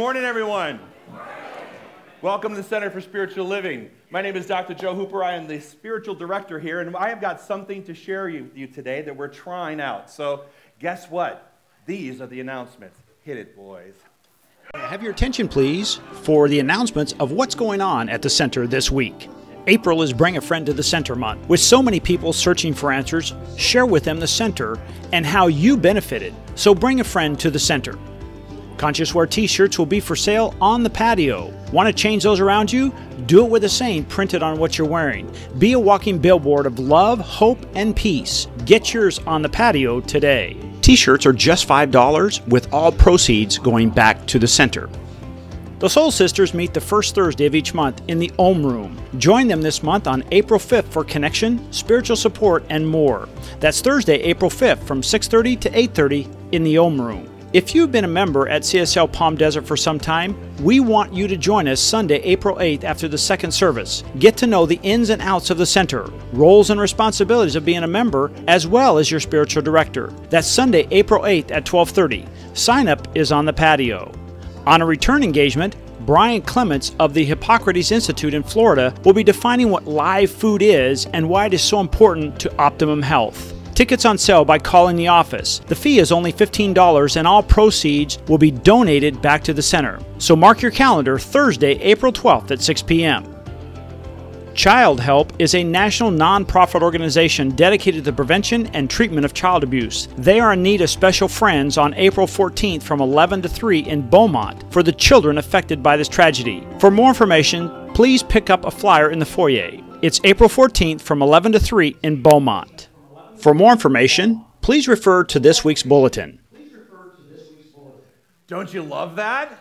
morning, everyone. Welcome to the Center for Spiritual Living. My name is Dr. Joe Hooper. I am the spiritual director here, and I have got something to share with you today that we're trying out. So guess what? These are the announcements. Hit it, boys. Have your attention, please, for the announcements of what's going on at the center this week. April is Bring a Friend to the Center month. With so many people searching for answers, share with them the center and how you benefited. So bring a friend to the center. Conscious Wear t-shirts will be for sale on the patio. Want to change those around you? Do it with a saying printed on what you're wearing. Be a walking billboard of love, hope, and peace. Get yours on the patio today. T-shirts are just $5 with all proceeds going back to the center. The Soul Sisters meet the first Thursday of each month in the Om Room. Join them this month on April 5th for connection, spiritual support, and more. That's Thursday, April 5th from 6:30 to 8:30 in the Om Room. If you've been a member at CSL Palm Desert for some time, we want you to join us Sunday, April 8th after the second service. Get to know the ins and outs of the center, roles and responsibilities of being a member, as well as your spiritual director. That's Sunday, April 8th at 12:30. Sign up is on the patio. On a return engagement, Brian Clements of the Hippocrates Institute in Florida will be defining what live food is and why it is so important to optimum health. Tickets on sale by calling the office. The fee is only $15 and all proceeds will be donated back to the center. So mark your calendar Thursday, April 12th at 6 p.m. Child Help is a national nonprofit organization dedicated to the prevention and treatment of child abuse. They are in need of special friends on April 14th from 11 to 3 in Beaumont for the children affected by this tragedy. For more information, please pick up a flyer in the foyer. It's April 14th from 11 to 3 in Beaumont. For more information, please refer to this week's bulletin. Don't you love that?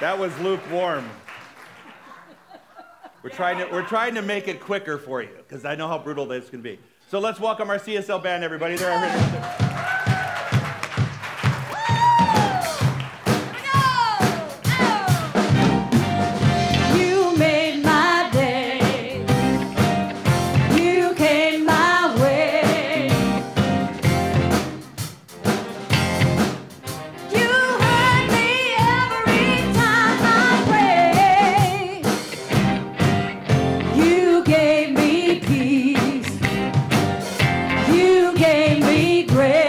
That was lukewarm. We're trying to make it quicker for you because I know how brutal this can be. So let's welcome our CSL band, everybody. They're our Gave me grace.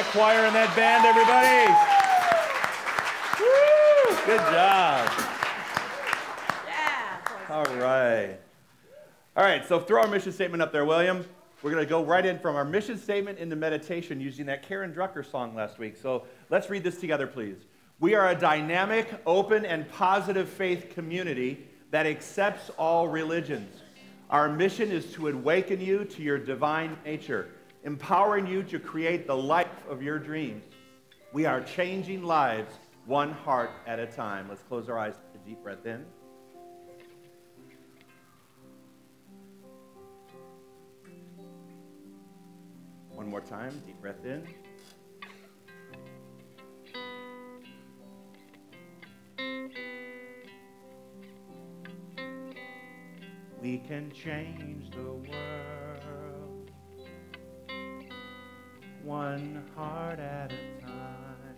that choir and that band, everybody. Woo! Good job. Yeah. All right. All right, so throw our mission statement up there, William. We're going to go right in from our mission statement into meditation using that Karen Drucker song last week. So let's read this together, please. We are a dynamic, open, and positive faith community that accepts all religions. Our mission is to awaken you to your divine nature, empowering you to create the life of your dreams. We are changing lives one heart at a time. Let's close our eyes, take a deep breath in. One more time, deep breath in. We can change the world one heart at a time.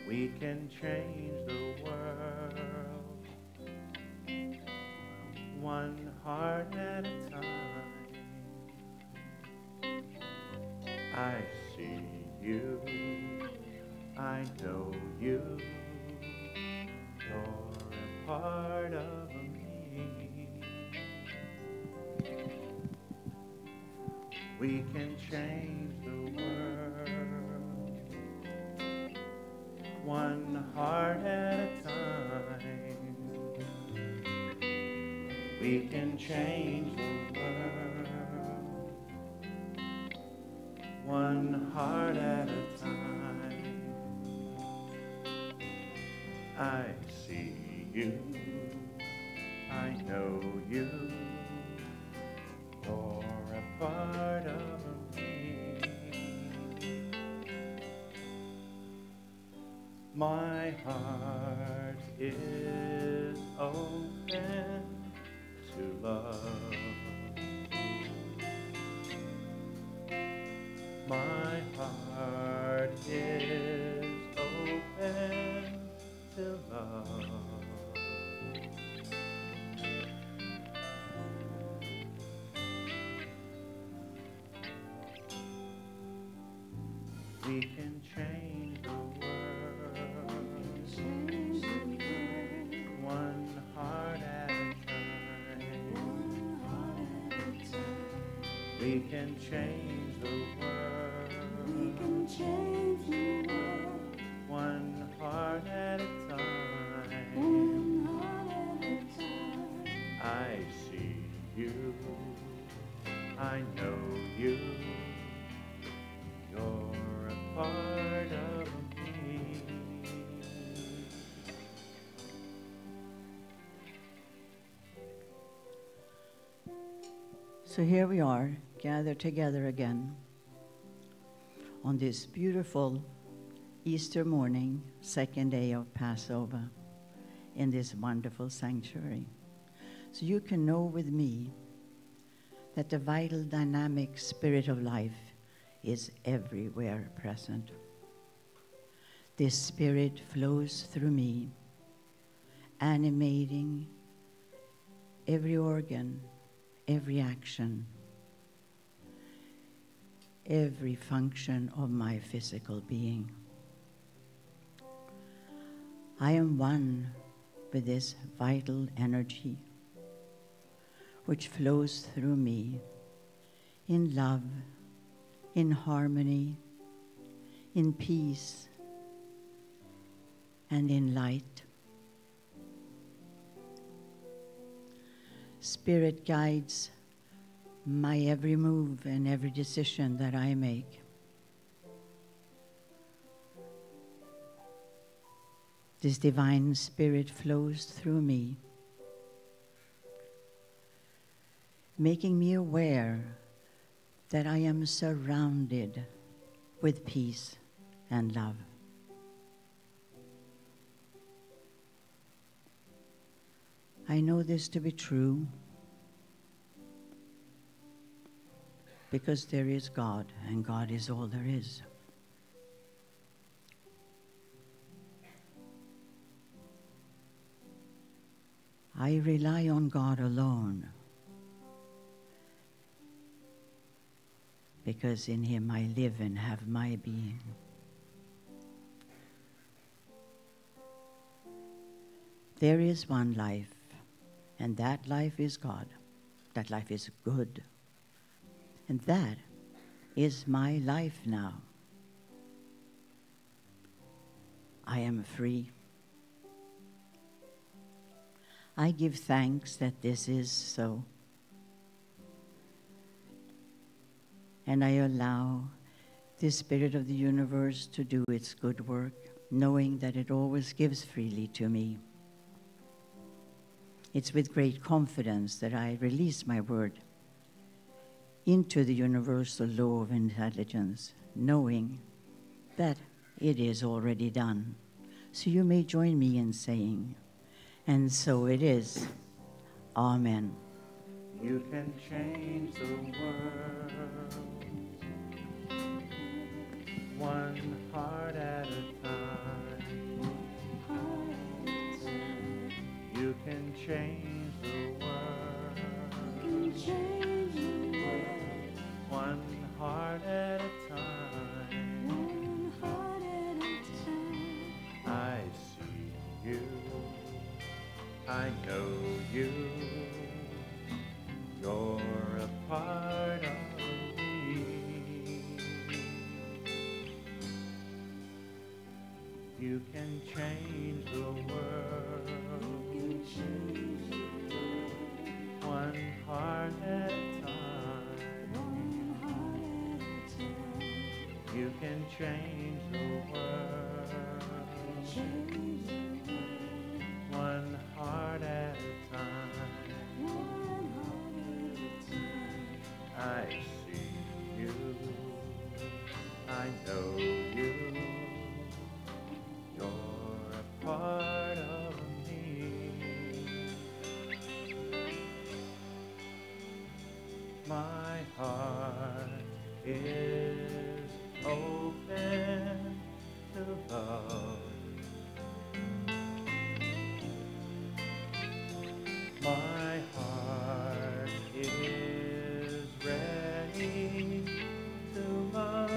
We can change the world one heart at a time. I see you, I know you, you're a part of me. We can change the world one heart at a time. We can change the world one heart at a time. I see you, I know you, you're a part of me. My heart is open to love. My heart is open to love. We can change the world one heart at a time. We can change the world. We can change the world one heart at a time. One heart at a time. I see you, I know you, you're a part of me. So here we are, gathered together again on this beautiful Easter morning, second day of Passover, in this wonderful sanctuary. So you can know with me that the vital, dynamic spirit of life is everywhere present. This spirit flows through me, animating every organ, every action, every function of my physical being. I am one with this vital energy which flows through me in love, in harmony, in peace, and in light. Spirit guides my every move and every decision that I make. This divine spirit flows through me, making me aware that I am surrounded with peace and love. I know this to be true because there is God, and God is all there is. I rely on God alone because in him I live and have my being. There is one life, and that life is God. That life is good. And that is my life now. I am free. I give thanks that this is so. And I allow the Spirit of the universe to do its good work, knowing that it always gives freely to me. It's with great confidence that I release my word into the universal law of intelligence, knowing that it is already done. So you may join me in saying, and so it is. Amen. You can change the world one heart at a time. You can change the world one heart at a time. I see you, I know you, you're a part of me. You can change the world one heart at a time. You can change the world one heart at a time. I see you, I know you, you're a part of me. My heart is open to love. My heart is ready to love.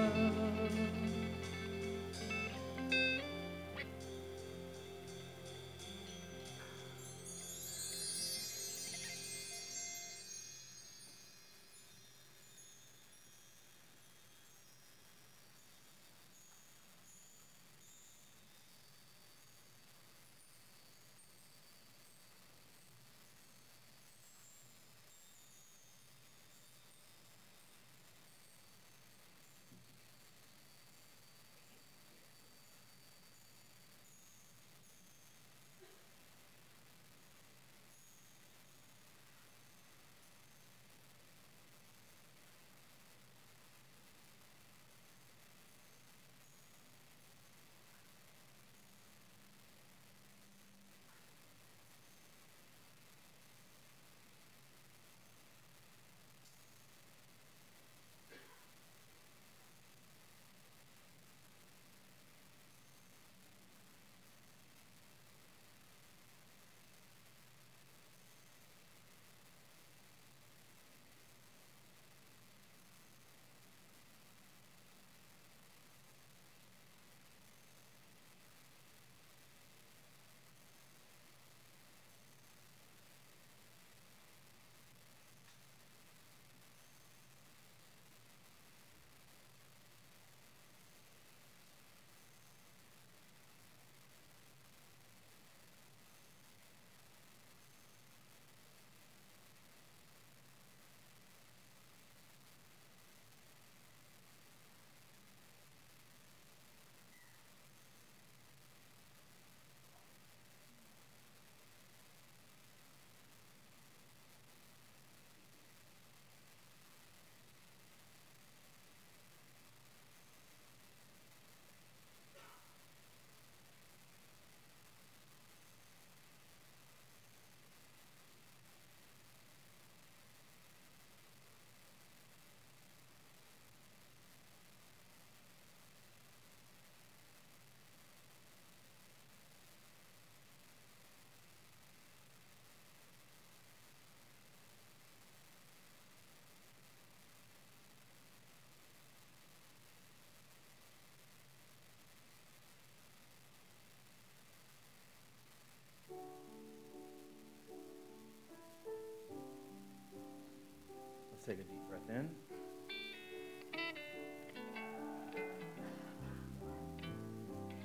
take a deep breath in.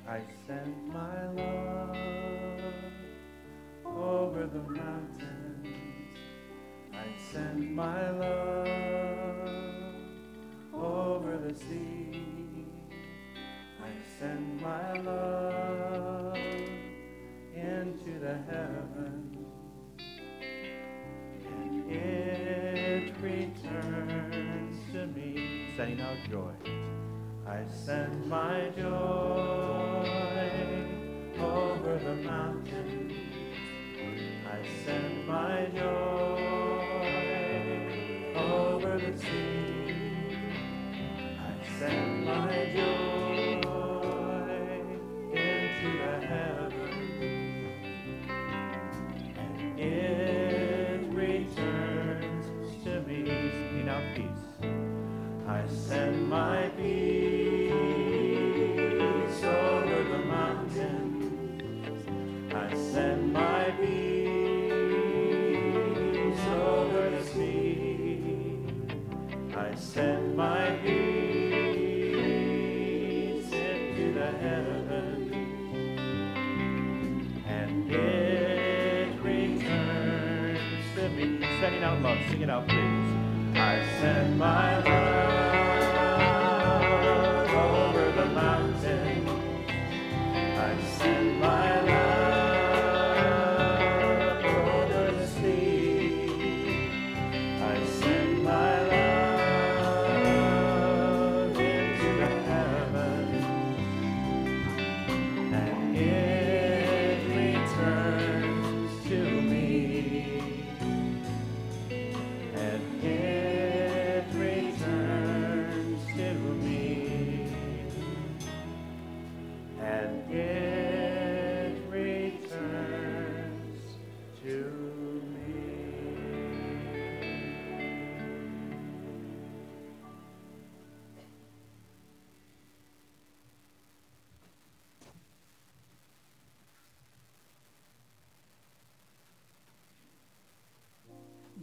I send my love over the mountains. I send my love over the sea. I send my love into the heavens, and it returns to me, sending out joy. I send my joy over the mountains. I send my joy over the sea. I send my joy into the heavens, and it returns to me, sending out peace. I send my peace over the mountains. I send my peace over the sea. I send my peace into the heavens, and it returns to me. Sending out love, sing it out, please. I send my love over the mountain. I send my love over the sea. I send my love into the heavens, and it returns to me. And it returns to me, and it returns to me.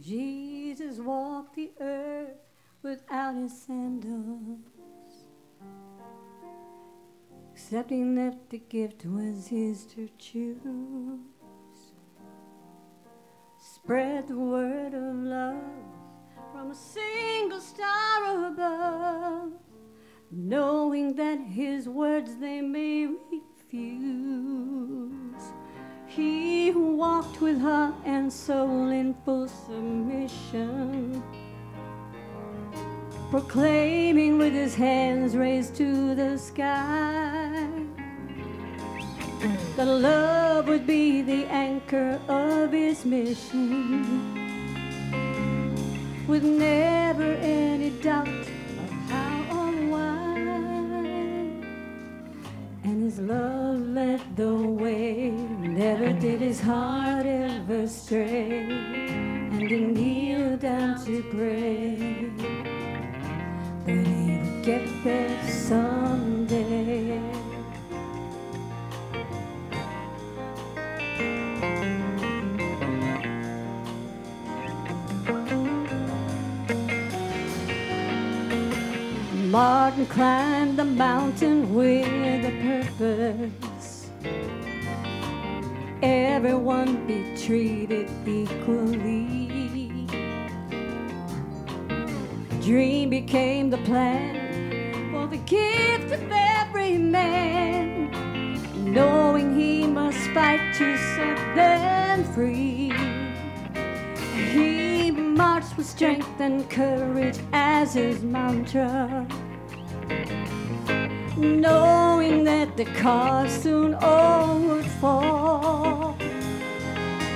Jesus walked the earth without his sandals, accepting that the gift was his to choose. Spread the word of love from a single star above, knowing that his words they may refuse. He walked with heart and soul in full submission, proclaiming with his hands raised to the sky that love would be the anchor of his mission, with never any doubt of how or why. And his love led the way, never did his heart ever stray, and he kneeled down to pray that he would get there someday. Martin climbed the mountain with a purpose. Everyone be treated equally. Dream became the plan for the gift of every man, knowing he must fight to set them free. He marched with strength and courage as his mantra, knowing that the cause soon all would fall.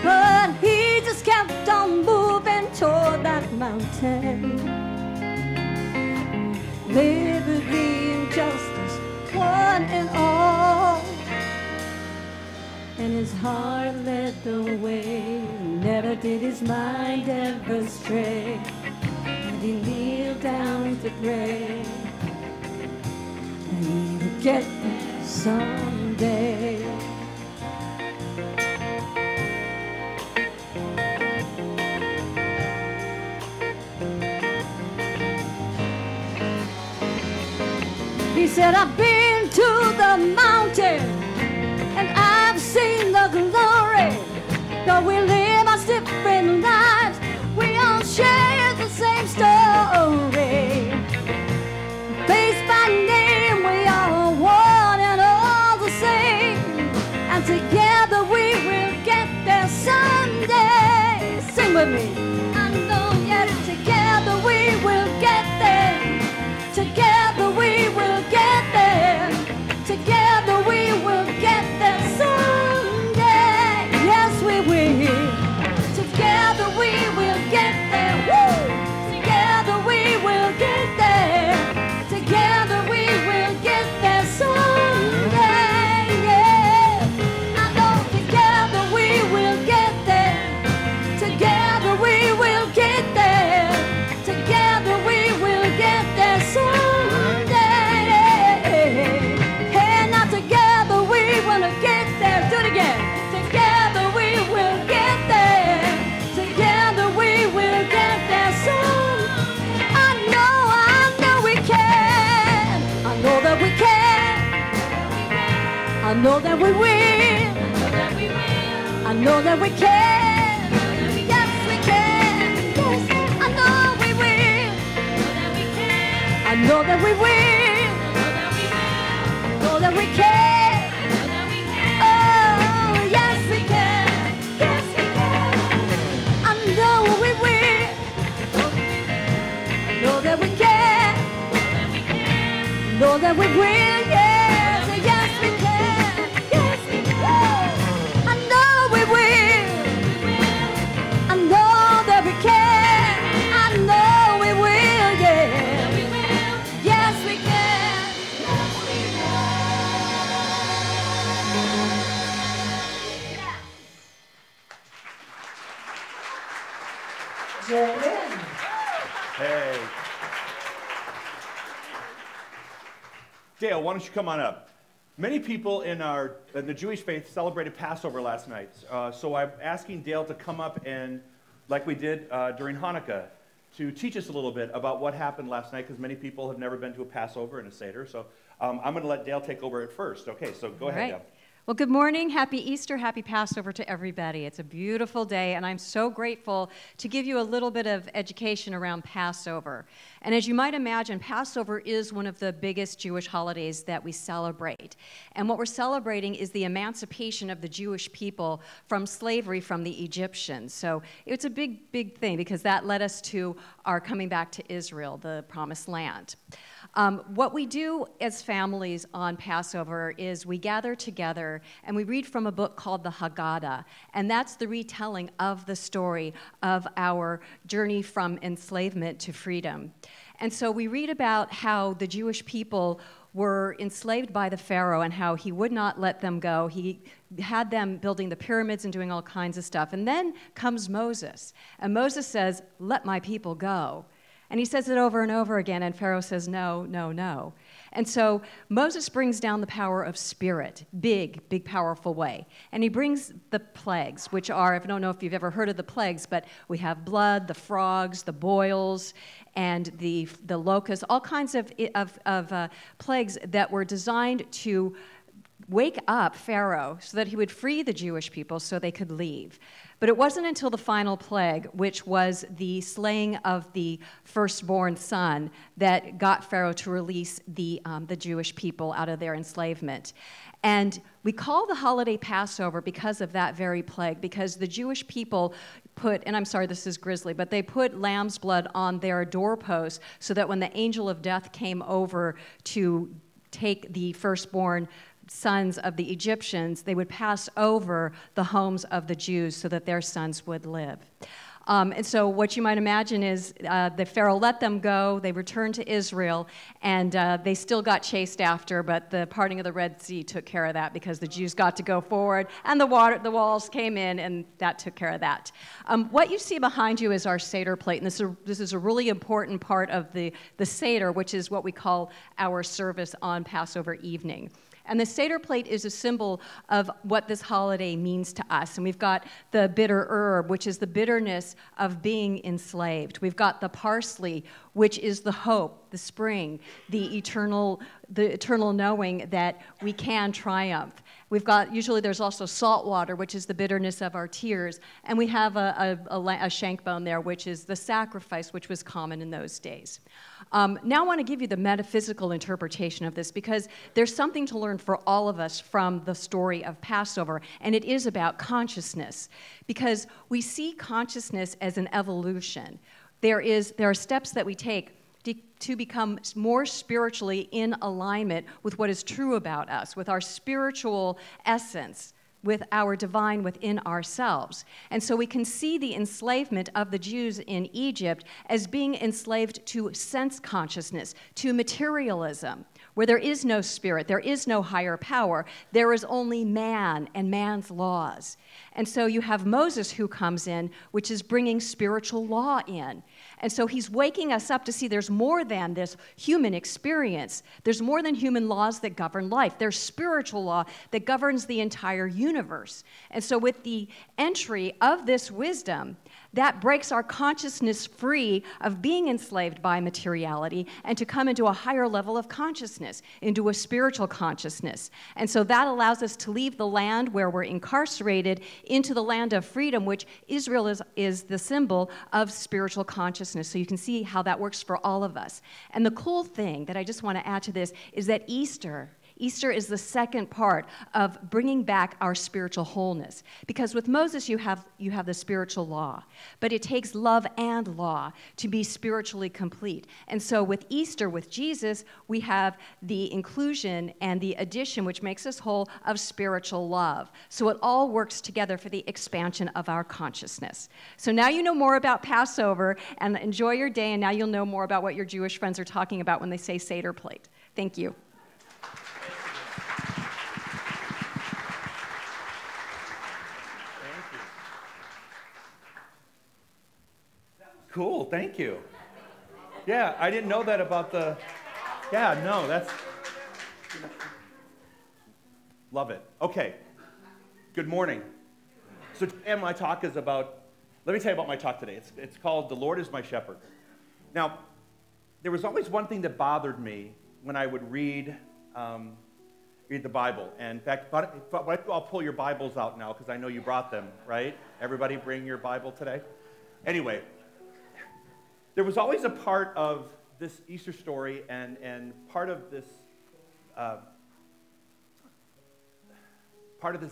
But he just kept on moving toward that mountain. Liberty and justice, one and all. And his heart led the way, never did his mind ever stray. And he kneeled down to pray, and he would get there someday. He said, I've been to the mountain and I've seen the glory. Though we live our different lives, we all share the same story. Face by name, we are one and all the same. And together we will get there someday. Sing with me. I know, yes, together we will get there. Together we will get there. Together we will get there someday. Yes, we will. Together we will get there. Woo! Together we will get there. Together we will get there someday. Yeah. I know together we will get there. Together we will get there. Together we will get there someday. And now together we will get there. Do it again. Together we will get there. Together we will get there soon. I know we can. I know that we can. I know that we will. I know that we can. Yes, we can. Yes, I know we will. I know that we will. I know that we can. Oh, yes, we can. Yes, we can. I know we will. I know that we can. Know that we will. Yes, yes, we can. Yes, we can. I know we will. I know that we can. I know we will. Yeah. Yes, we can. Hey. Dale, why don't you come on up? Many people in the Jewish faith celebrated Passover last night. So I'm asking Dale to come up and, like we did during Hanukkah, to teach us a little bit about what happened last night, because many people have never been to a Passover and a Seder. So I'm going to let Dale take over at first. Okay, so go ahead, Dale. Well, good morning, happy Easter, happy Passover to everybody. It's a beautiful day, and I'm so grateful to give you a little bit of education around Passover. And as you might imagine, Passover is one of the biggest Jewish holidays that we celebrate. And what we're celebrating is the emancipation of the Jewish people from slavery from the Egyptians. So it's a big, big thing, because that led us to our coming back to Israel, the Promised Land. What we do as families on Passover is we gather together and we read from a book called the Haggadah, and that's the retelling of the story of our journey from enslavement to freedom. And so we read about how the Jewish people were enslaved by the Pharaoh and how he would not let them go. He had them building the pyramids and doing all kinds of stuff. And then comes Moses, and Moses says, "Let my people go." And he says it over and over again, and Pharaoh says, "No, no, no." And so Moses brings down the power of spirit, big, big, powerful way. And he brings the plagues, which are, I don't know if you've ever heard of the plagues, but we have blood, the frogs, the boils, and the locusts, all kinds of plagues that were designed to wake up Pharaoh so that he would free the Jewish people so they could leave. But it wasn't until the final plague, which was the slaying of the firstborn son, that got Pharaoh to release the Jewish people out of their enslavement. And we call the holiday Passover because of that very plague, because the Jewish people put, and I'm sorry, this is grisly, but they put lamb's blood on their doorposts so that when the angel of death came over to take the firstborn sons of the Egyptians, they would pass over the homes of the Jews so that their sons would live. And so what you might imagine is the Pharaoh let them go, they returned to Israel, and they still got chased after, but the parting of the Red Sea took care of that because the Jews got to go forward, and the walls came in, and that took care of that. What you see behind you is our Seder plate, and this is a really important part of the Seder, which is what we call our service on Passover evening. And the Seder plate is a symbol of what this holiday means to us. And we've got the bitter herb, which is the bitterness of being enslaved. We've got the parsley, which is the hope the spring, the eternal knowing that we can triumph. We've got, usually there's also salt water, which is the bitterness of our tears, and we have a shank bone there, which is the sacrifice, which was common in those days. Now I want to give you the metaphysical interpretation of this, because there's something to learn for all of us from the story of Passover, and it is about consciousness, because we see consciousness as an evolution. There are steps that we take to become more spiritually in alignment with what is true about us, with our spiritual essence, with our divine within ourselves. And so we can see the enslavement of the Jews in Egypt as being enslaved to sense consciousness, to materialism, where there is no spirit, there is no higher power, there is only man and man's laws. And so you have Moses who comes in, which is bringing spiritual law in. And so he's waking us up to see there's more than this human experience. There's more than human laws that govern life. There's spiritual law that governs the entire universe. And so with the entry of this wisdom, that breaks our consciousness free of being enslaved by materiality and to come into a higher level of consciousness, into a spiritual consciousness. And so that allows us to leave the land where we're incarcerated into the land of freedom, which Israel is the symbol of spiritual consciousness. So you can see how that works for all of us. And the cool thing that I just want to add to this is that Easter is the second part of bringing back our spiritual wholeness. Because with Moses, you have the spiritual law, but it takes love and law to be spiritually complete. And so with Easter, with Jesus, we have the inclusion and the addition, which makes us whole, of spiritual love. So it all works together for the expansion of our consciousness. So now you know more about Passover, and enjoy your day, and now you'll know more about what your Jewish friends are talking about when they say Seder plate. Thank you. Cool, thank you. Yeah, I didn't know that about the, yeah, no, that's, love it. Okay, good morning. So today my talk is about, let me tell you about my talk today. It's called The Lord is My Shepherd. Now, there was always one thing that bothered me when I would read the Bible. And in fact, I'll pull your Bibles out now because I know you brought them, right? Everybody bring your Bible today? Anyway, there was always a part of this Easter story and part of this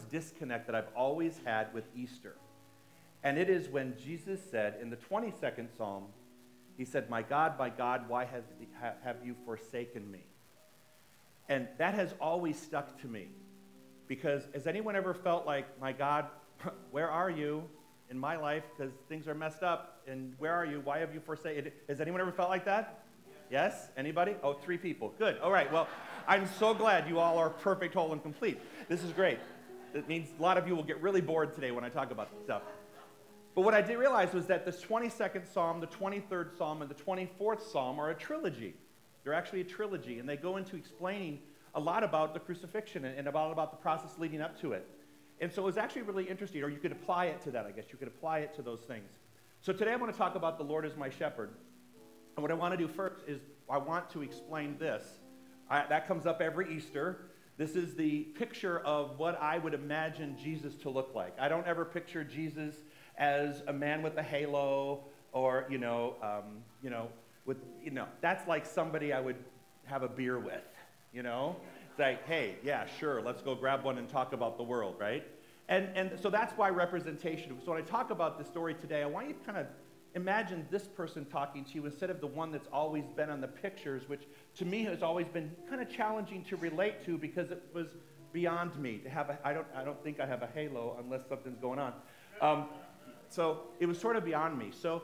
disconnect that I've always had with Easter. And it is when Jesus said in the 22nd Psalm, he said, my God, why have you forsaken me? And that has always stuck to me. Because has anyone ever felt like, my God, where are you in my life? Because things are messed up. And where are you? Why have you forsaken? Has anyone ever felt like that? Yes? Anybody? Oh, 3 people. Good. All right. Well, I'm so glad you all are perfect, whole, and complete. This is great. It means a lot of you will get really bored today when I talk about this stuff. But what I did realize was that this 22nd Psalm, the 23rd Psalm, and the 24th Psalm are a trilogy. They're actually a trilogy, and they go into explaining a lot about the crucifixion and about the process leading up to it. And so it was actually really interesting, or you could apply it to that, I guess. You could apply it to those things. So today I want to talk about the Lord is my shepherd. And what I want to do first is I want to explain this. That comes up every Easter. This is the picture of what I would imagine Jesus to look like. I don't ever picture Jesus as a man with a halo or, that's like somebody I would have a beer with, It's like, hey, yeah, sure, let's go grab one and talk about the world, right? And so that's why representation. So when I talk about this story today, I want you to kind of imagine this person talking to you instead of the one that's always been on the pictures, which to me has always been kind of challenging to relate to because it was beyond me to have I don't think I have a halo unless something's going on. So it was sort of beyond me. So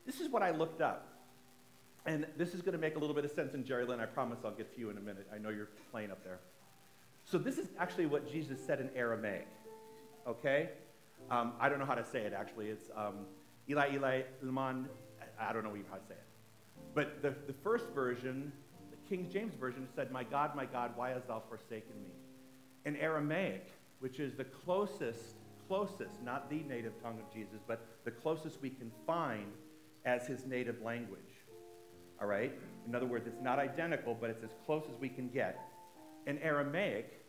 this is what I looked up. And this is going to make a little bit of sense. And Jerry Lynn, I promise I'll get to you in a minute. I know you're playing up there. So this is actually what Jesus said in Aramaic. Okay? I don't know how to say it, actually. It's Eli, Eli, Laman. I don't know even how to say it. But the first version, the King James version, said, my God, why hast thou forsaken me? In Aramaic, which is the closest, not the native tongue of Jesus, but the closest we can find as his native language. all right? In other words, it's not identical, but it's as close as we can get. In Aramaic,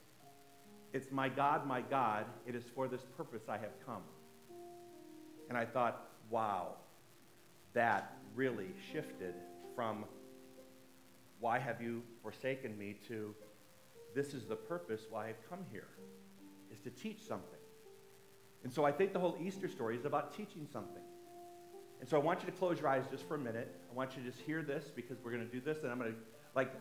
it's my God, it is for this purpose I have come. And I thought, wow, that really shifted from why have you forsaken me to this is the purpose why I've come here, is to teach something. And so I think the whole Easter story is about teaching something. And so I want you to close your eyes just for a minute. I want you to just hear this because we're going to do this, and I'm going to, like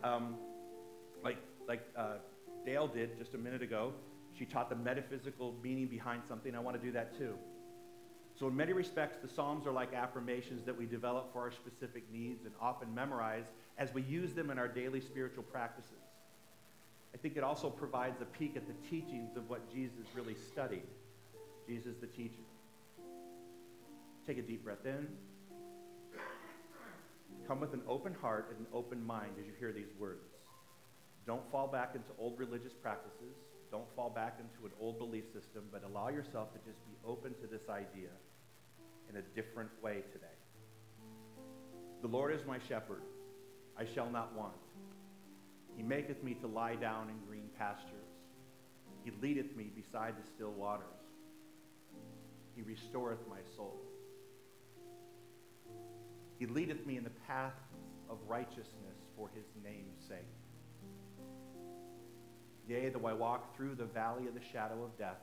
Dale did just a minute ago. She taught the metaphysical meaning behind something. I want to do that too. So in many respects, the Psalms are like affirmations that we develop for our specific needs and often memorize as we use them in our daily spiritual practices. I think it also provides a peek at the teachings of what Jesus really studied. Jesus the teacher. Take a deep breath in. Come with an open heart and an open mind as you hear these words. Don't fall back into old religious practices. Don't fall back into an old belief system, but allow yourself to just be open to this idea in a different way today. The Lord is my shepherd. I shall not want. He maketh me to lie down in green pastures. He leadeth me beside the still waters. He restoreth my soul. He leadeth me in the paths of righteousness for his name's sake. Yea, though I walk through the valley of the shadow of death,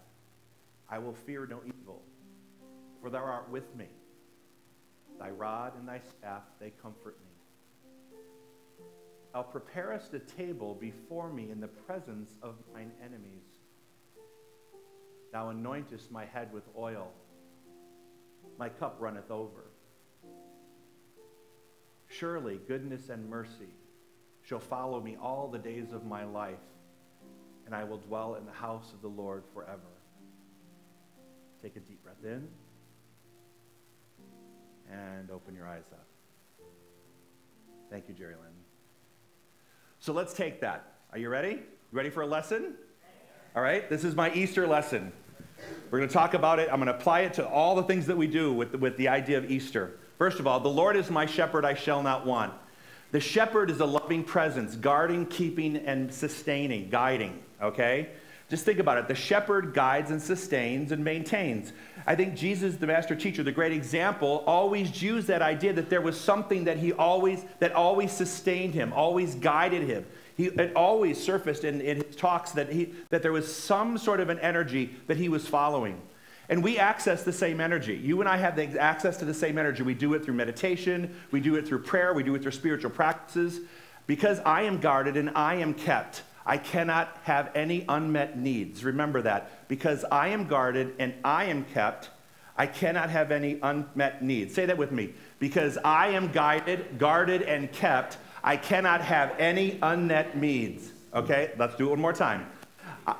I will fear no evil, for thou art with me. Thy rod and thy staff, they comfort me. Thou preparest a table before me in the presence of mine enemies. Thou anointest my head with oil. My cup runneth over. Surely goodness and mercy shall follow me all the days of my life, and I will dwell in the house of the Lord forever. Take a deep breath in and open your eyes up. Thank you, Jerry Lynn. So let's take that. Are you ready? You ready for a lesson? All right, this is my Easter lesson. We're going to talk about it. I'm going to apply it to all the things that we do with the idea of Easter. First of all, the Lord is my shepherd, I shall not want. The shepherd is a loving presence, guarding, keeping, and sustaining, guiding, okay? Just think about it. The shepherd guides and sustains and maintains. I think Jesus, the master teacher, the great example, always used that idea that there was something that that always sustained him, always guided him. It always surfaced in his talks that there was some sort of an energy that he was following. And we access the same energy. You and I have the access to the same energy. We do it through meditation. We do it through prayer. We do it through spiritual practices. Because I am guarded and I am kept, I cannot have any unmet needs. Remember that. Because I am guarded and I am kept, I cannot have any unmet needs. Say that with me. Because I am guarded and kept, I cannot have any unmet needs. Okay, let's do it one more time.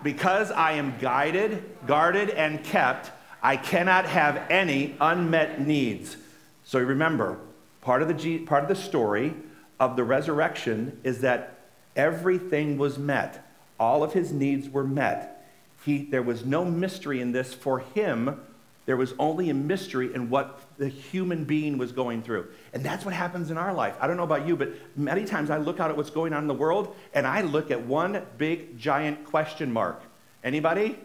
Because I am guarded and kept, I cannot have any unmet needs. So remember, part of the story of the resurrection is that everything was met. All of his needs were met. There was no mystery in this for him. There was only a mystery in what the human being was going through. And that's what happens in our life. I don't know about you, but many times I look out at what's going on in the world, and I look at one big, giant question mark. Anybody?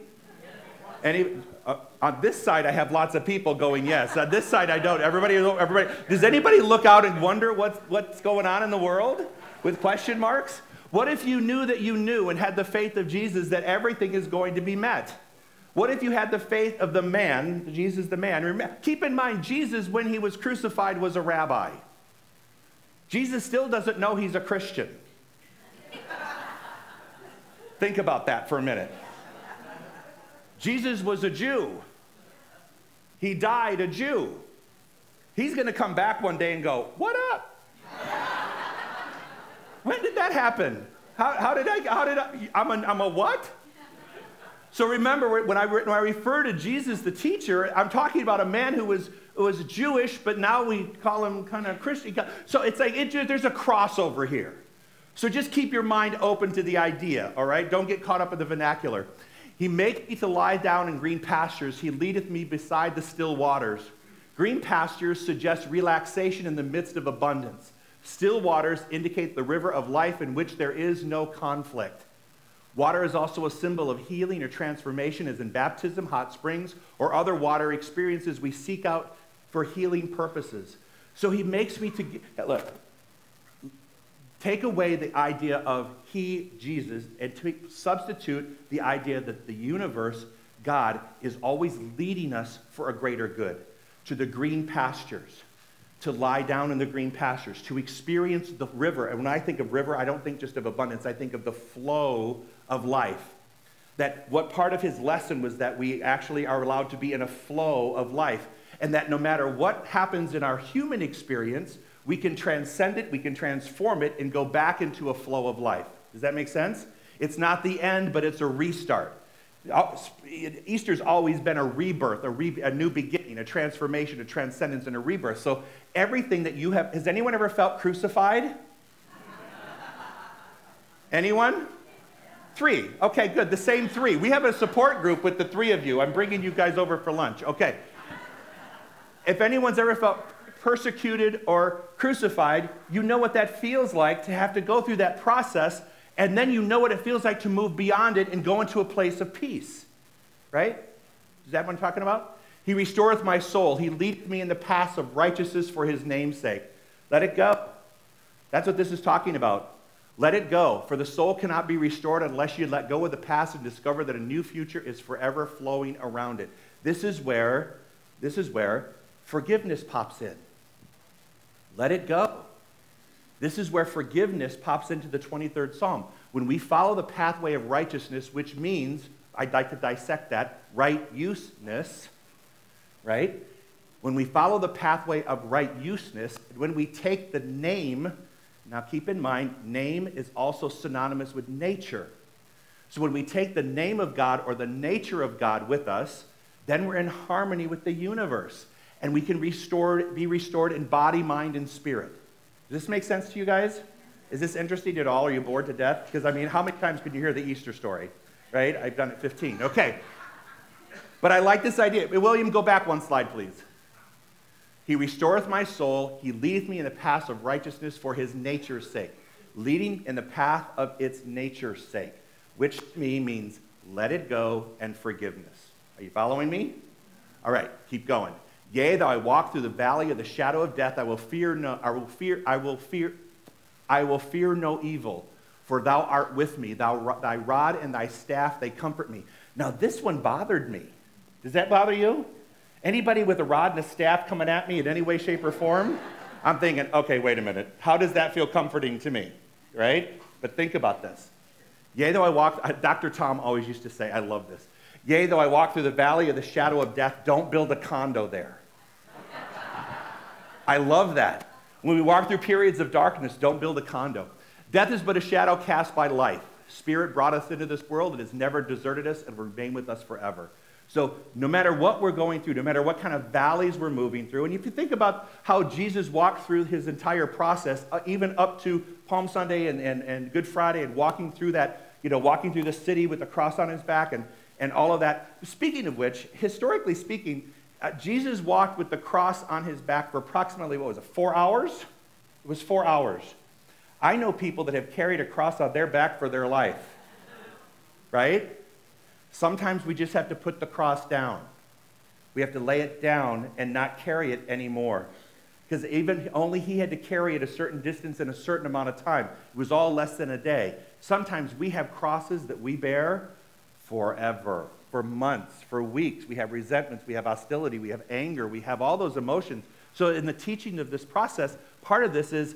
On this side, I have lots of people going yes. On this side, I don't. Everybody. Does anybody look out and wonder what's going on in the world with question marks? What if you knew that you knew and had the faith of Jesus that everything is going to be met? What if you had the faith of the man, Jesus the man? Keep in mind, Jesus, when he was crucified, was a rabbi. Jesus still doesn't know he's a Christian. Think about that for a minute. Jesus was a Jew. He died a Jew. He's going to come back one day and go, "What up? When did that happen? How did I, I'm a what?" So remember, when I refer to Jesus the teacher, I'm talking about a man who was Jewish, but now we call him kind of Christian. So it's like there's a crossover here. So just keep your mind open to the idea, all right? Don't get caught up in the vernacular. He maketh me to lie down in green pastures. He leadeth me beside the still waters. Green pastures suggest relaxation in the midst of abundance. Still waters indicate the river of life in which there is no conflict. Water is also a symbol of healing or transformation, as in baptism, hot springs, or other water experiences we seek out for healing purposes. So he makes me to, look, take away the idea of he, Jesus, and to substitute the idea that the universe, God, is always leading us for a greater good, to the green pastures, to lie down in the green pastures, to experience the river. And when I think of river, I don't think just of abundance, I think of the flow of life. That what part of his lesson was that we actually are allowed to be in a flow of life, and that no matter what happens in our human experience, we can transcend it, we can transform it, and go back into a flow of life. Does that make sense? It's not the end, but it's a restart. Easter's always been a rebirth, a new beginning, a transformation, a transcendence, and a rebirth. So everything that you have, has anyone ever felt crucified? Anyone? 3. Okay, good. The same 3. We have a support group with the 3 of you. I'm bringing you guys over for lunch. Okay. If anyone's ever felt persecuted or crucified, you know what that feels like to have to go through that process, and then you know what it feels like to move beyond it and go into a place of peace. Right? Is that what I'm talking about? He restoreth my soul. He leadeth me in the paths of righteousness for his name's sake. Let it go. That's what this is talking about. Let it go, for the soul cannot be restored unless you let go of the past and discover that a new future is forever flowing around it. This is where forgiveness pops in. Let it go. This is where forgiveness pops into the 23rd Psalm. When we follow the pathway of righteousness, which means, I'd like to dissect that, right-useness, right? When we follow the pathway of right-useness, when we take the name, now keep in mind, name is also synonymous with nature. So when we take the name of God or the nature of God with us, then we're in harmony with the universe. And we can be restored in body, mind, and spirit. Does this make sense to you guys? Is this interesting at all? Are you bored to death? Because, I mean, how many times could you hear the Easter story? Right? I've done it 15. Okay. But I like this idea. William, go back one slide, please. He restoreth my soul. He leadeth me in the paths of righteousness for his nature's sake. Leading in the path of its nature's sake, which to me means let it go and forgiveness. Are you following me? All right, keep going. Yea, though I walk through the valley of the shadow of death, I will fear no evil, for thou art with me. Thy rod and thy staff, they comfort me. Now this one bothered me. Does that bother you? Anybody with a rod and a staff coming at me in any way, shape, or form? I'm thinking, okay, wait a minute. How does that feel comforting to me? Right? But think about this. Yea, though I walk, Dr. Tom always used to say, I love this. Yea, though I walk through the valley of the shadow of death, don't build a condo there. I love that. When we walk through periods of darkness, don't build a condo. Death is but a shadow cast by life. Spirit brought us into this world. It has never deserted us and will remain with us forever. So no matter what we're going through, no matter what kind of valleys we're moving through, and if you think about how Jesus walked through his entire process, even up to Palm Sunday and Good Friday, and walking through that, walking through the city with the cross on his back and all of that. Speaking of which, historically speaking, Jesus walked with the cross on his back for approximately, 4 hours? It was 4 hours. I know people that have carried a cross on their back for their life, right? Sometimes we just have to put the cross down. We have to lay it down and not carry it anymore. Because only he had to carry it a certain distance in a certain amount of time. It was all less than a day. Sometimes we have crosses that we bear forever, for months, for weeks. We have resentments, we have hostility, we have anger, we have all those emotions. So in the teaching of this process, part of this is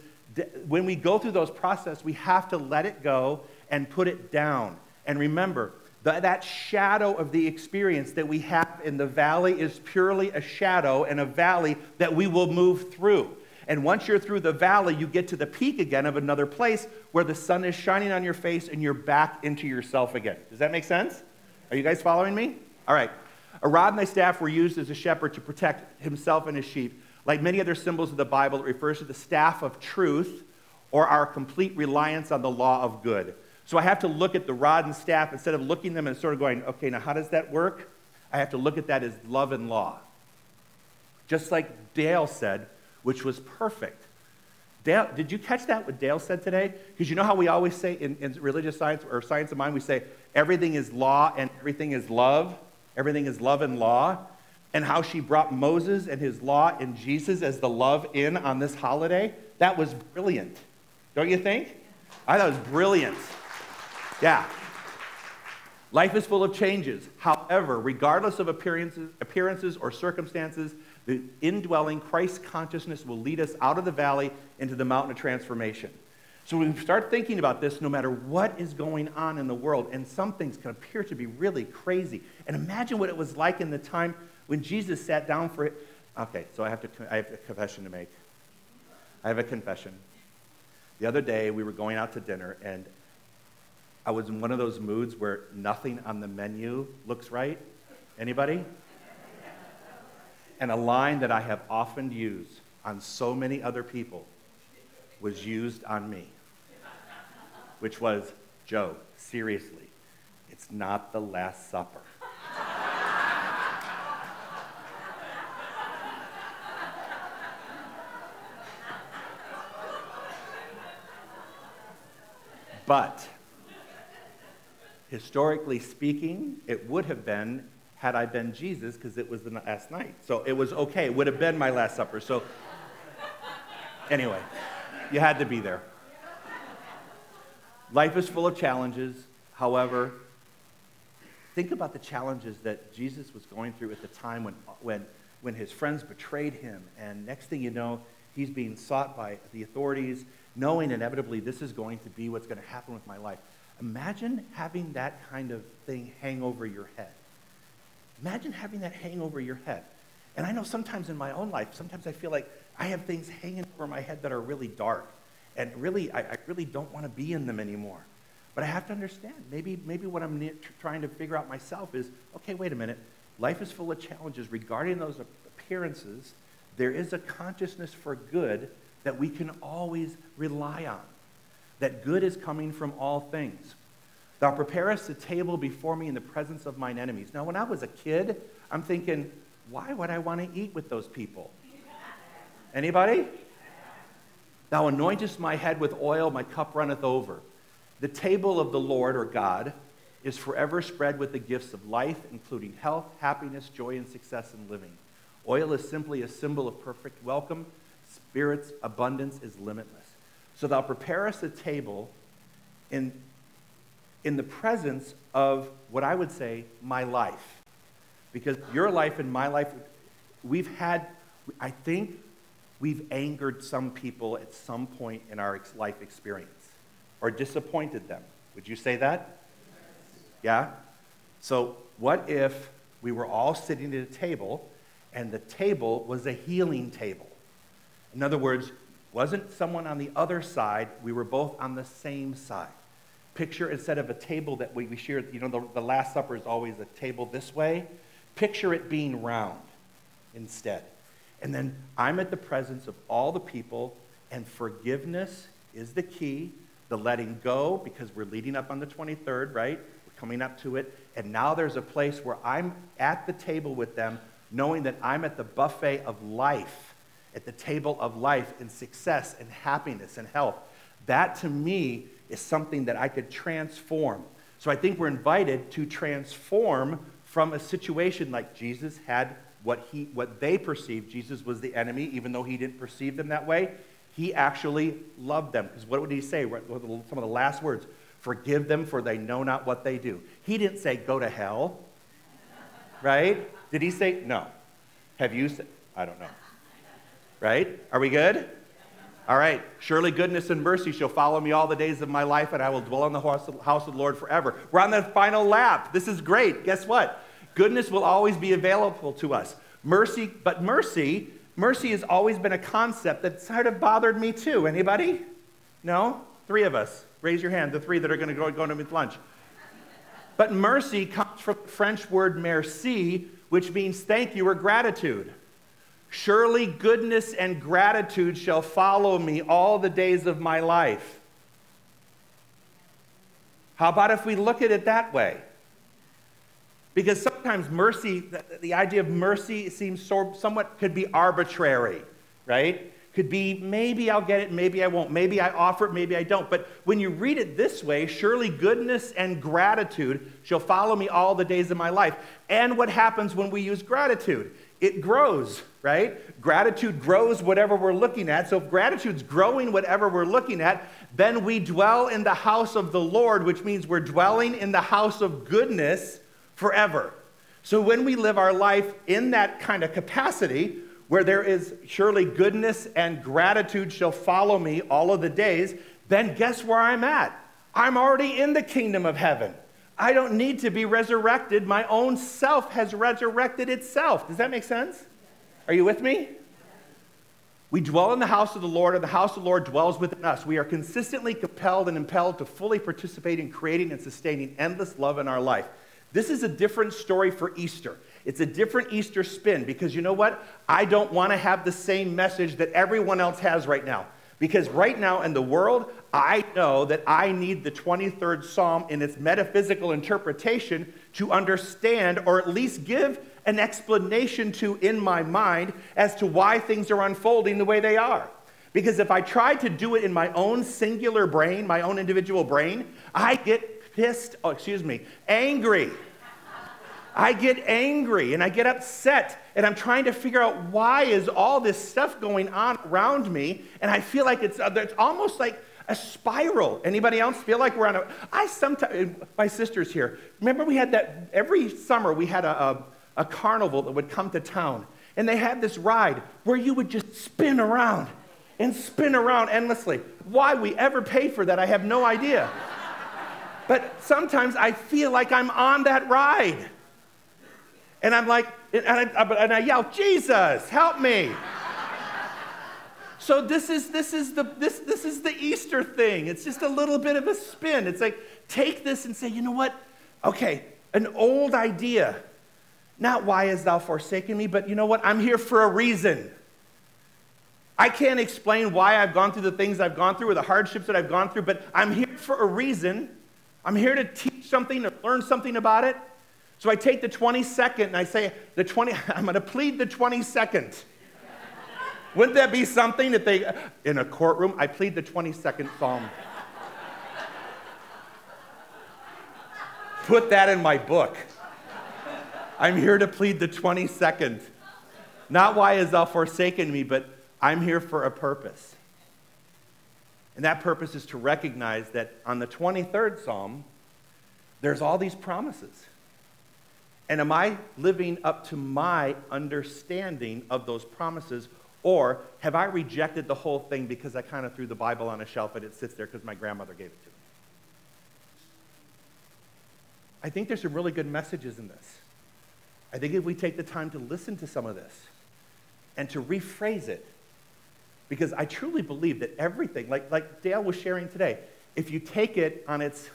when we go through those processes, we have to let it go and put it down. And remember, that shadow of the experience that we have in the valley is purely a shadow and a valley that we will move through. And once you're through the valley, you get to the peak again of another place where the sun is shining on your face and you're back into yourself again. Does that make sense? Are you guys following me? All right. A rod and a staff were used as a shepherd to protect himself and his sheep. Like many other symbols of the Bible, it refers to the staff of truth or our complete reliance on the law of good. So I have to look at the rod and staff instead of looking at them and sort of going, okay, now how does that work? I have to look at that as love and law. Just like Dale said, which was perfect. Dale, did you catch that, what Dale said today? Because you know how we always say in religious science or science of mind, we say everything is law and everything is love. Everything is love and law. And how she brought Moses and his law and Jesus as the love in on this holiday. That was brilliant. Don't you think? I thought it was brilliant. Yeah. Life is full of changes. However, regardless of appearances or circumstances, the indwelling Christ consciousness will lead us out of the valley into the mountain of transformation. So when we start thinking about this, no matter what is going on in the world, and some things can appear to be really crazy, and imagine what it was like in the time when Jesus sat down for it. Okay, so I have a confession to make. I have a confession. The other day, we were going out to dinner, and I was in one of those moods where nothing on the menu looks right. Anybody? And a line that I have often used on so many other people was used on me, which was, Joe, seriously, it's not the Last Supper. But historically speaking, it would have been had I been Jesus, because it was the last night. So it was okay. It would have been my Last Supper. So anyway, you had to be there. Life is full of challenges. However, think about the challenges that Jesus was going through at the time when his friends betrayed him. And next thing you know, he's being sought by the authorities, knowing inevitably this is going to be what's going to happen with my life. Imagine having that kind of thing hang over your head. Imagine having that hang over your head. And I know sometimes in my own life, sometimes I feel like I have things hanging over my head that are really dark. And really, I really don't want to be in them anymore. But I have to understand, maybe what I'm trying to figure out myself is, okay, wait a minute. Life is full of challenges. Regarding those appearances, there is a consciousness for good that we can always rely on. That good is coming from all things. Thou preparest a table before me in the presence of mine enemies. Now, when I was a kid, I'm thinking, why would I want to eat with those people? Anybody? Thou anointest my head with oil, my cup runneth over. The table of the Lord, or God, is forever spread with the gifts of life, including health, happiness, joy, and success in living. Oil is simply a symbol of perfect welcome. Spirit's abundance is limitless. So thou preparest a table in the presence of what I would say, my life. Because your life and my life, I think we've angered some people at some point in our life experience or disappointed them. Would you say that? Yeah? So what if we were all sitting at a table and the table was a healing table? In other words, wasn't someone on the other side, we were both on the same side. Picture, instead of a table that we share, you know, the Last Supper is always a table this way. Picture it being round instead. And then I'm at the presence of all the people, and forgiveness is the key, the letting go, because we're leading up on the 23rd, right? We're coming up to it. And now there's a place where I'm at the table with them, knowing that I'm at the buffet of life, at the table of life in success and happiness and health. That, to me, is something that I could transform. So I think we're invited to transform from a situation like Jesus had what they perceived. Jesus was the enemy, even though he didn't perceive them that way. He actually loved them. Because what would he say? Some of the last words, forgive them for they know not what they do. He didn't say go to hell, right? Did he say no? Have you said? I don't know. Right? Are we good? All right. Surely goodness and mercy shall follow me all the days of my life, and I will dwell in the house of the Lord forever. We're on the final lap. This is great. Guess what? Goodness will always be available to us. Mercy has always been a concept that sort of bothered me too. Anybody? No? 3 of us. Raise your hand, the 3 that are going to go to lunch. But mercy comes from the French word merci, which means thank you or gratitude. Surely goodness and gratitude shall follow me all the days of my life. How about if we look at it that way? Because sometimes mercy, the idea of mercy seems somewhat could be arbitrary, right? could be maybe I'll get it, maybe I won't. Maybe I offer it, maybe I don't. But when you read it this way, surely goodness and gratitude shall follow me all the days of my life. And what happens when we use gratitude? It grows, right? Gratitude grows whatever we're looking at. So if gratitude's growing whatever we're looking at, then we dwell in the house of the Lord, which means we're dwelling in the house of goodness forever. So when we live our life in that kind of capacity, where there is surely goodness and gratitude shall follow me all of the days, then guess where I'm at? I'm already in the kingdom of heaven. I don't need to be resurrected. My own self has resurrected itself. Does that make sense? Are you with me? We dwell in the house of the Lord, and the house of the Lord dwells within us. We are consistently compelled and impelled to fully participate in creating and sustaining endless love in our life. This is a different story for Easter. It's a different Easter spin because you know what? I don't want to have the same message that everyone else has right now. Because right now in the world, I know that I need the 23rd Psalm in its metaphysical interpretation to understand or at least give an explanation to in my mind as to why things are unfolding the way they are. Because if I try to do it in my own singular brain, my own individual brain, I get angry. I get angry and I get upset and I'm trying to figure out why is all this stuff going on around me, and I feel like it's almost like a spiral. Anybody else feel like we're on my sister's here. Remember we had that, every summer we had a carnival that would come to town, and they had this ride where you would just spin around endlessly. Why we ever paid for that, I have no idea. But sometimes I feel like I'm on that ride. And I'm like, and I yell, Jesus, help me. So this is the Easter thing. It's just a little bit of a spin. It's like, take this and say, you know what? Okay, an old idea. Not why hast thou forsaken me, but you know what? I'm here for a reason. I can't explain why I've gone through the things I've gone through or the hardships that I've gone through, but I'm here for a reason. I'm here to teach something, to learn something about it. So I take the 22nd and I say, I'm going to plead the 22nd. Wouldn't that be something if they, in a courtroom, I plead the 22nd Psalm. Put that in my book. I'm here to plead the 22nd. Not why hast thou forsaken me, but I'm here for a purpose. And that purpose is to recognize that on the 23rd Psalm, there's all these promises. And am I living up to my understanding of those promises, or have I rejected the whole thing because I kind of threw the Bible on a shelf and it sits there because my grandmother gave it to me? I think there's some really good messages in this. I think if we take the time to listen to some of this and to rephrase it, because I truly believe that everything, like Dale was sharing today, if you take it on its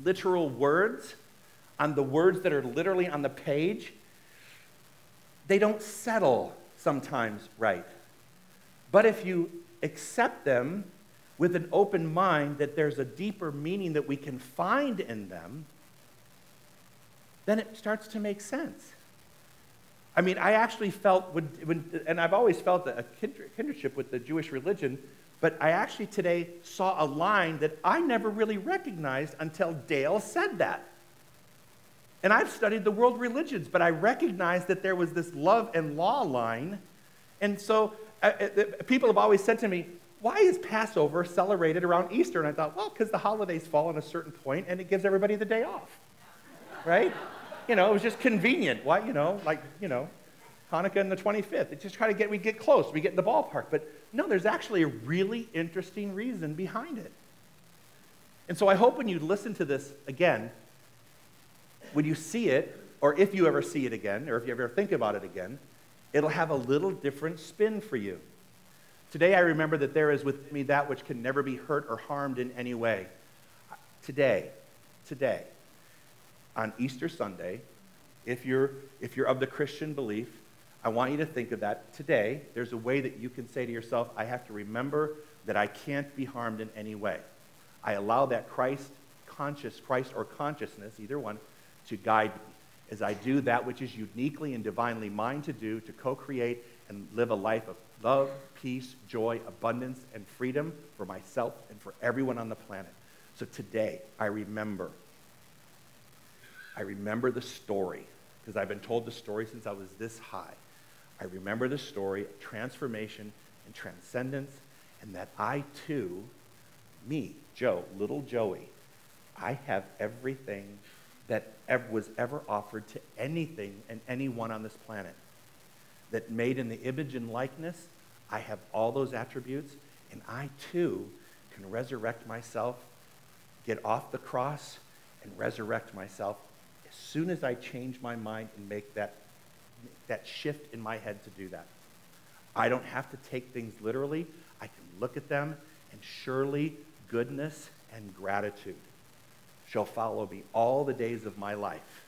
literal words, on the words that are literally on the page, they don't settle sometimes right. But if you accept them with an open mind that there's a deeper meaning that we can find in them, then it starts to make sense. I mean, I actually felt, and I've always felt a kinship with the Jewish religion, but I actually today saw a line that I never really recognized until Dale said that. And I've studied the world religions, but I recognized that there was this love and law line. And so people have always said to me, why is Passover celebrated around Easter? And I thought, well, because the holidays fall on a certain point and it gives everybody the day off, right? It was just convenient. Why, Hanukkah and the 25th. It's just we get close, we get in the ballpark. But no, there's actually a really interesting reason behind it. And so I hope when you listen to this again, when you see it, or if you ever see it again, or if you ever think about it again, it'll have a little different spin for you. Today I remember that there is within me that which can never be hurt or harmed in any way. Today, on Easter Sunday, if you're of the Christian belief, I want you to think of that. Today, there's a way that you can say to yourself, I have to remember that I can't be harmed in any way. I allow that Christ or consciousness, either one, to guide me. as I do that which is uniquely and divinely mine to do, to co-create and live a life of love, peace, joy, abundance, and freedom for myself and for everyone on the planet. So today, I remember the story, because I've been told the story since I was this high. I remember the story of transformation and transcendence, and that I too, me, Joe, little Joey, I have everything that was ever offered to anything and anyone on this planet. That made in the image and likeness, I have all those attributes, and I too can resurrect myself, get off the cross, and resurrect myself as soon as I change my mind and make that shift in my head to do that. I don't have to take things literally. I can look at them, and surely goodness and gratitude shall follow me all the days of my life.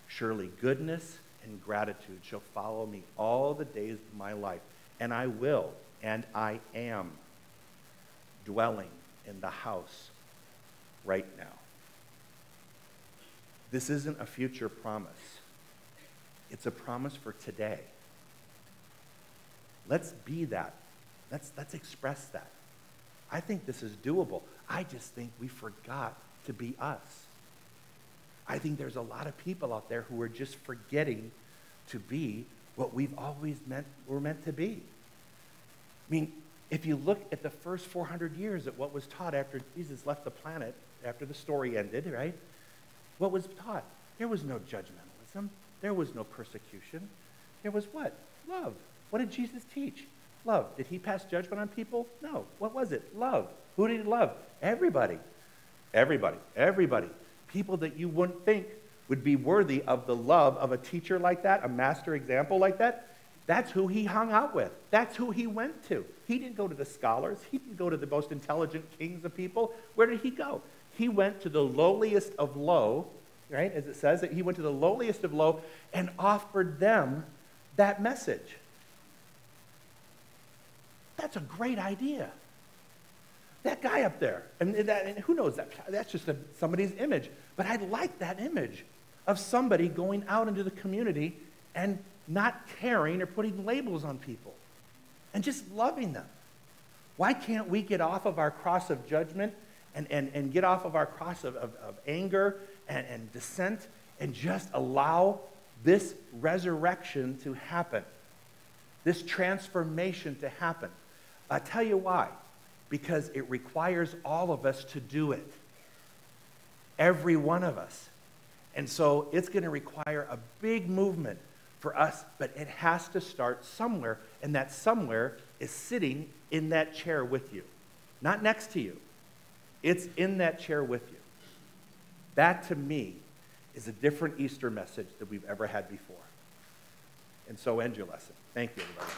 Surely goodness and gratitude shall follow me all the days of my life. And I will, and I am dwelling in the house right now. This isn't a future promise. It's a promise for today. Let's be that. Let's express that. I think this is doable. I just think we forgot to be us. I think there's a lot of people out there who are just forgetting to be what we've always were meant to be. I mean, if you look at the first 400 years at what was taught after Jesus left the planet, after the story ended, right? What was taught? There was no judgmentalism. There was no persecution. There was what? Love. What did Jesus teach? Love. Did he pass judgment on people? No. What was it? Love. Who did he love? Everybody. Everybody. Everybody. People that you wouldn't think would be worthy of the love of a teacher like that, a master example like that. That's who he hung out with. That's who he went to. He didn't go to the scholars. He didn't go to the most intelligent kings of people. Where did he go? He went to the lowliest of low, right? As it says, that he went to the lowliest of low and offered them that message. That's a great idea. That guy up there, and who knows, that's just somebody's image. But I like that image of somebody going out into the community and not caring or putting labels on people and just loving them. Why can't we get off of our cross of judgment and get off of our cross of anger and dissent and just allow this resurrection to happen, this transformation to happen? I'll tell you why. Because it requires all of us to do it. Every one of us. And so it's going to require a big movement for us, but it has to start somewhere, and that somewhere is sitting in that chair with you. Not next to you. It's in that chair with you. That, to me, is a different Easter message than we've ever had before. And so end your lesson. Thank you, everybody.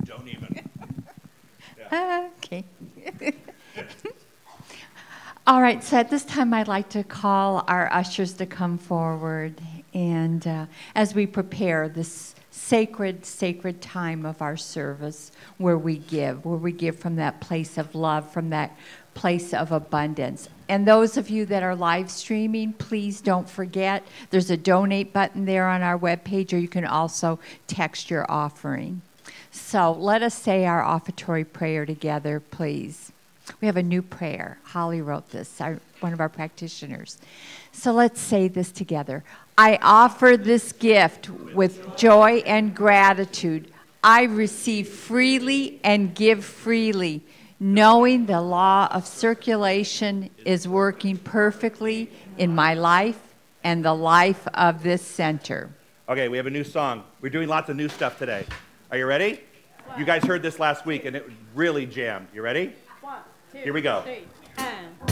Don't even. Yeah. Okay. All right, so at this time I'd like to call our ushers to come forward, and as we prepare this sacred time of our service where we give from that place of love, from that place of abundance. And those of you that are live streaming, please don't forget, there's a donate button there on our webpage, or you can also text your offering. So let us say our offertory prayer together, please. We have a new prayer. Holly wrote this, one of our practitioners. So let's say this together. I offer this gift with joy and gratitude. I receive freely and give freely, knowing the law of circulation is working perfectly in my life and the life of this center. Okay, we have a new song. We're doing lots of new stuff today. Are you ready? You guys heard this last week, and it really jammed. You ready? 1, 2, Here we go. 3, and...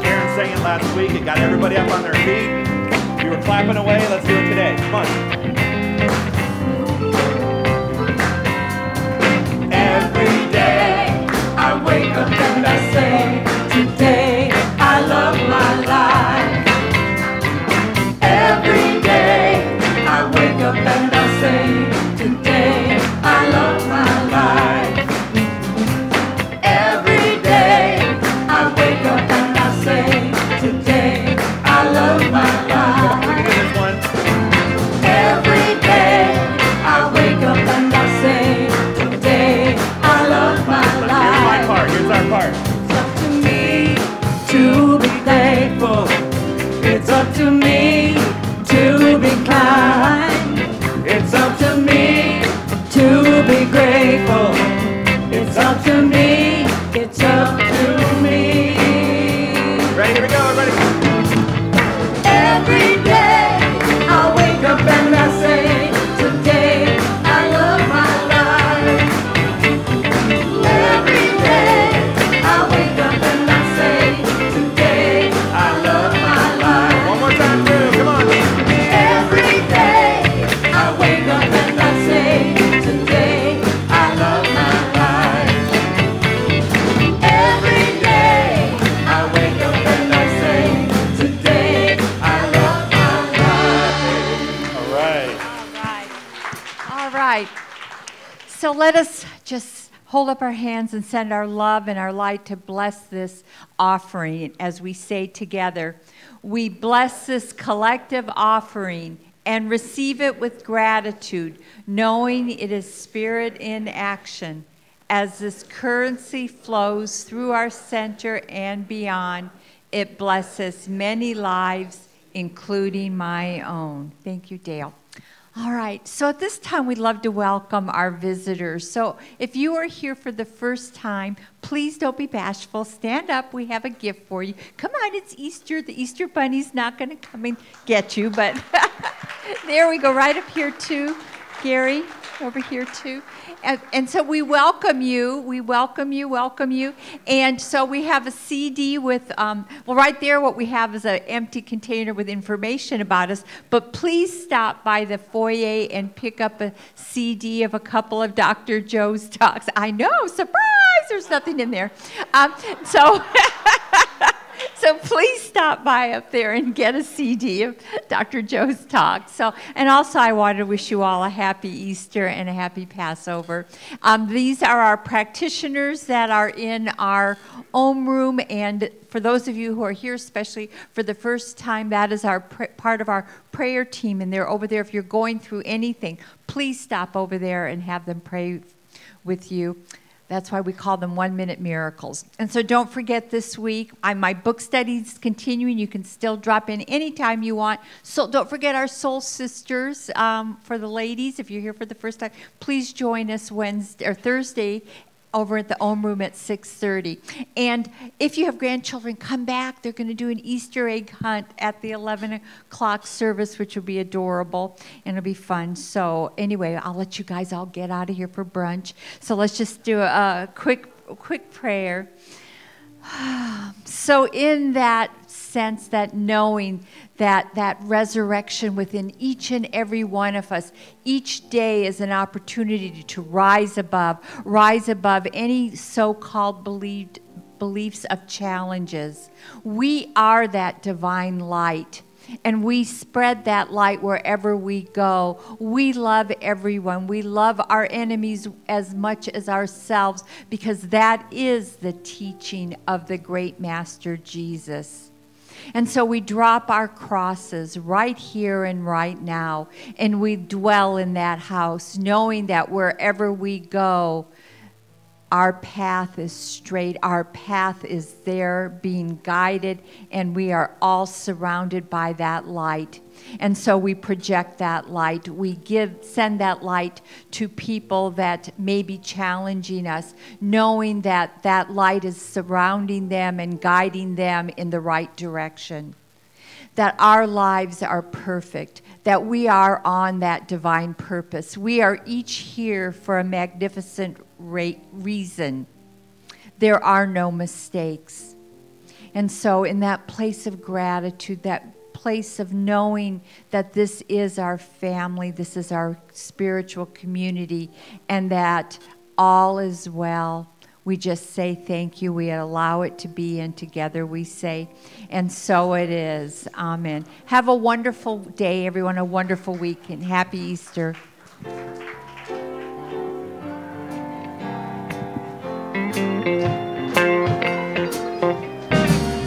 Karen sang it last week. It got everybody up on their feet. We were clapping away. Let's do it today. Come on. Every day I wake up and I say, today right. So let us just hold up our hands and send our love and our light to bless this offering as we say together, we bless this collective offering and receive it with gratitude, knowing it is spirit in action. As this currency flows through our center and beyond, it blesses many lives, including my own. Thank you, Dale. All right, so at this time, we'd love to welcome our visitors. So if you are here for the first time, please don't be bashful. Stand up. We have a gift for you. Come on, it's Easter. The Easter Bunny's not going to come and get you, but there we go, right up here, too. Gary, over here, too. And so we welcome you. We welcome you. And so we have a CD with, well, right there what we have is an empty container with information about us. But please stop by the foyer and pick up a CD of a couple of Dr. Joe's talks. I know, surprise, there's nothing in there. So please stop by up there and get a CD of Dr. Joe's talk. And also I want to wish you all a happy Easter and a happy Passover. These are our practitioners that are in our Om room, and for those of you who are here, especially for the first time, that is our part of our prayer team, and they're over there. If you're going through anything, please stop over there and have them pray with you. That's why we call them 1-minute miracles. And so don't forget this week, my book study is continuing. You can still drop in anytime you want. So don't forget our Soul Sisters for the ladies. If you're here for the first time, please join us Wednesday or Thursday over at the Om room at 6:30. And if you have grandchildren, come back. They're going to do an Easter egg hunt at the 11 o'clock service, which will be adorable, and it'll be fun. So anyway, I'll let you guys all get out of here for brunch. So let's just do a quick prayer. So in that sense, that knowing that resurrection within each and every one of us, each day is an opportunity to rise above any so-called beliefs of challenges. We are that divine light, and we spread that light wherever we go. We love everyone. We love our enemies as much as ourselves, because that is the teaching of the great Master Jesus. And so we drop our crosses right here and right now, and we dwell in that house, knowing that wherever we go, our path is straight, our path is there being guided, and we are all surrounded by that light. And so we project that light. We send that light to people that may be challenging us, knowing that that light is surrounding them and guiding them in the right direction. That our lives are perfect, that we are on that divine purpose. We are each here for a magnificent reason. There are no mistakes. And so in that place of gratitude, that place of knowing that this is our family, this is our spiritual community, and that all is well, we just say thank you. We allow it to be, and together we say, and so it is. Amen. Have a wonderful day, everyone, a wonderful week, and happy Easter.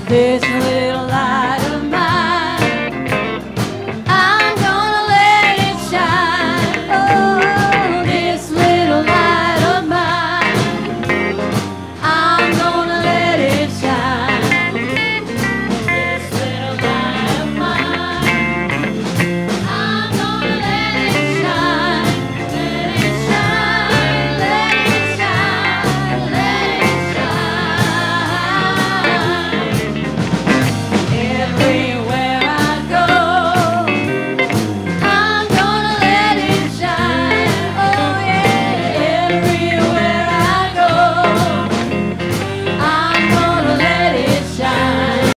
There's a little